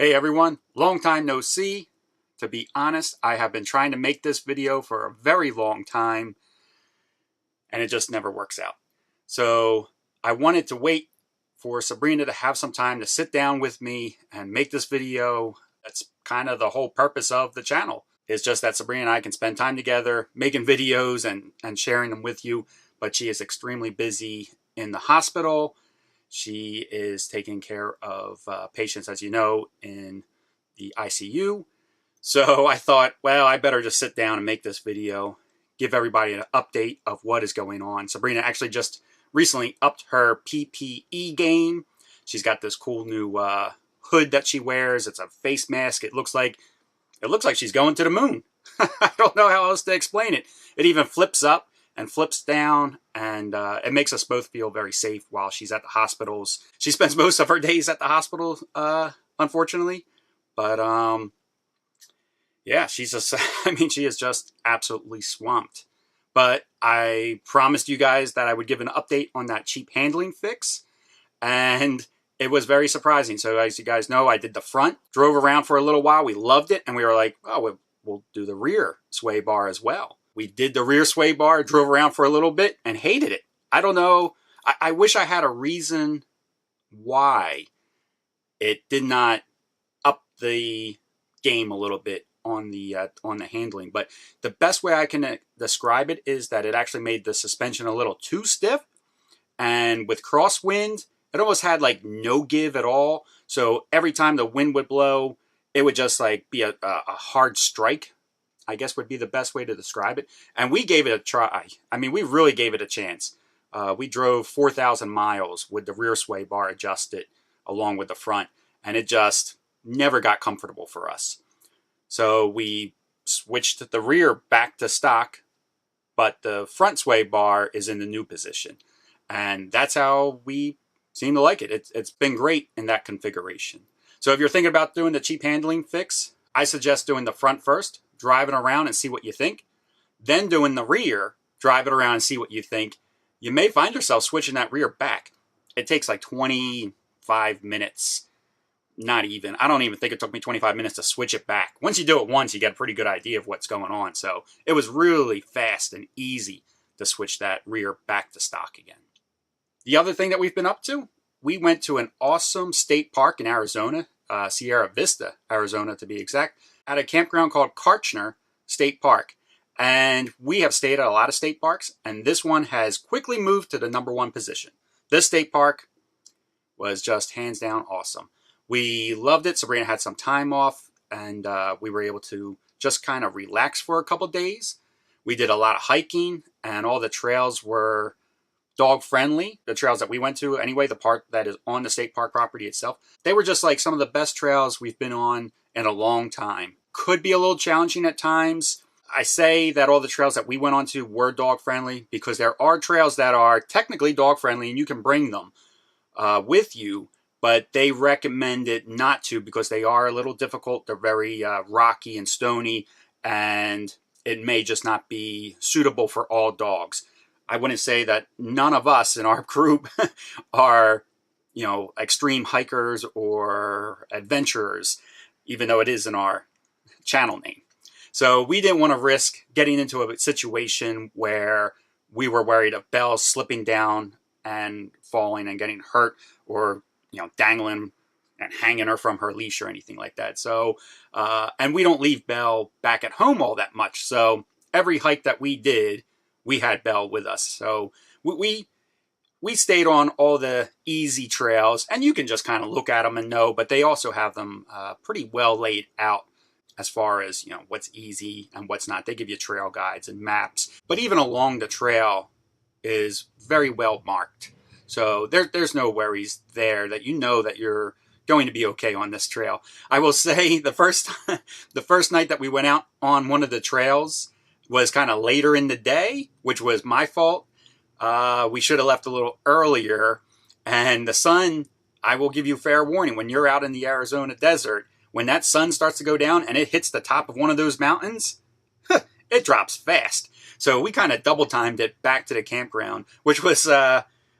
Hey everyone, long time no see. To be honest, I have been trying to make this video for a very long time and it just never works out. So I wanted to wait for Sabrina to have some time to sit down with me and make this video. That's kind of the whole purpose of the channel. It's just that Sabrina and I can spend time together making videos and sharing them with you, but she is extremely busy in the hospital. She is taking care of patients, as you know, in the ICU. So I thought, well, I better just sit down and make this video, give everybody an update of what is going on. Sabrina actually just recently upped her PPE game. She's got this cool new hood that she wears. It's a face mask. It looks like she's going to the moon. I don't know how else to explain it. It even flips up and flips down, and it makes us both feel very safe while she's at the hospitals. She spends most of her days at the hospital, unfortunately. But, yeah, she's just, she is just absolutely swamped. But I promised you guys that I would give an update on that cheap handling fix, and it was very surprising. So as you guys know, I did the front, drove around for a little while. We loved it, and we were like, oh, we'll do the rear sway bar as well. We did the rear sway bar, drove around for a little bit, and hated it. I don't know. I wish I had a reason why it did not up the game a little bit on the handling. But the best way I can describe it is that it actually made the suspension a little too stiff. And with crosswind, it almost had like no give at all. So every time the wind would blow, it would just like be a hard strike, I guess would be the best way to describe it. And we gave it a try. We really gave it a chance. We drove 4,000 miles with the rear sway bar adjusted along with the front, and it just never got comfortable for us. So we switched the rear back to stock, but the front sway bar is in the new position. And that's how we seem to like it. It's been great in that configuration. So if you're thinking about doing the cheap handling fix, I suggest doing the front first, driving around and see what you think. Then doing the rear, drive it around and see what you think. You may find yourself switching that rear back. It takes like 25 minutes. Not even. I don't even think it took me 25 minutes to switch it back. Once you do it once, you get a pretty good idea of what's going on. So it was really fast and easy to switch that rear back to stock again. The other thing that we've been up to, we went to an awesome state park in Arizona, Sierra Vista, Arizona to be exact, at a campground called Kartchner State Park. And we have stayed at a lot of state parks, and this one has quickly moved to the #1 position. This state park was just hands down awesome. We loved it. Sabrina had some time off, and we were able to just kind of relax for a couple days. We did a lot of hiking, and all the trails were dog friendly. The trails that we went to anyway, the part that is on the state park property itself, they were just like some of the best trails we've been on in a long time. Could be a little challenging at times. I say that all the trails that we went on to were dog friendly because there are trails that are technically dog friendly and you can bring them with you, but they recommend it not to because they are a little difficult. They're very rocky and stony, and it may just not be suitable for all dogs. I wouldn't say that none of us in our group are, extreme hikers or adventurers, even though it is in our channel name. So we didn't want to risk getting into a situation where we were worried of Belle slipping down and falling and getting hurt, or, dangling and hanging her from her leash or anything like that. So, and we don't leave Belle back at home all that much. So every hike that we did, we had Belle with us. So we stayed on all the easy trails, and you can just kind of look at them and know, but they also have them pretty well laid out as far as, what's easy and what's not. They give you trail guides and maps, but even along the trail is very well marked. So there's no worries there that that you're going to be okay on this trail. I will say the first night that we went out on one of the trails was kind of later in the day, which was my fault. We should have left a little earlier. And the sun, I will give you fair warning, when you're out in the Arizona desert, when that sun starts to go down and it hits the top of one of those mountains, it drops fast. So we kind of double timed it back to the campground, which was,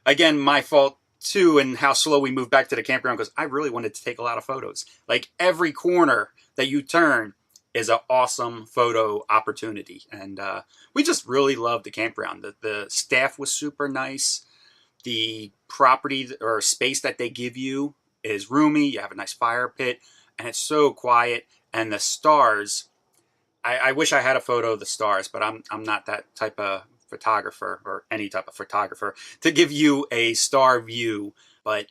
again, my fault too, and how slow we moved back to the campground because I really wanted to take a lot of photos. Like every corner that you turn is an awesome photo opportunity. And we just really loved the campground. The staff was super nice. The property or space that they give you is roomy. You have a nice fire pit, and it's so quiet. And the stars, I wish I had a photo of the stars, but I'm not that type of photographer or any type of photographer to give you a star view. But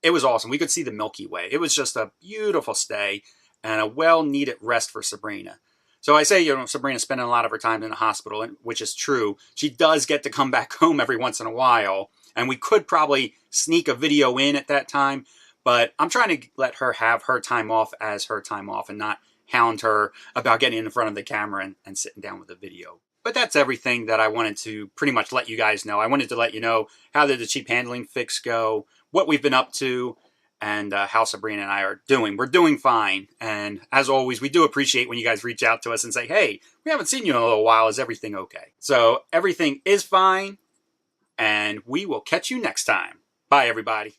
it was awesome. We could see the Milky Way. It was just a beautiful stay and a well-needed rest for Sabrina. So I say, you know, Sabrina's spending a lot of her time in the hospital, which is true. She does get to come back home every once in a while, and we could probably sneak a video in at that time, but I'm trying to let her have her time off as her time off and not hound her about getting in front of the camera and sitting down with a video. But that's everything that I wanted to pretty much let you guys know. I wanted to let you know how did the cheap handling fix go, what we've been up to, and how Sabrina and I are doing. We're doing fine. And as always, we do appreciate when you guys reach out to us and say, hey, we haven't seen you in a little while. Is everything okay? So everything is fine. And we will catch you next time. Bye, everybody.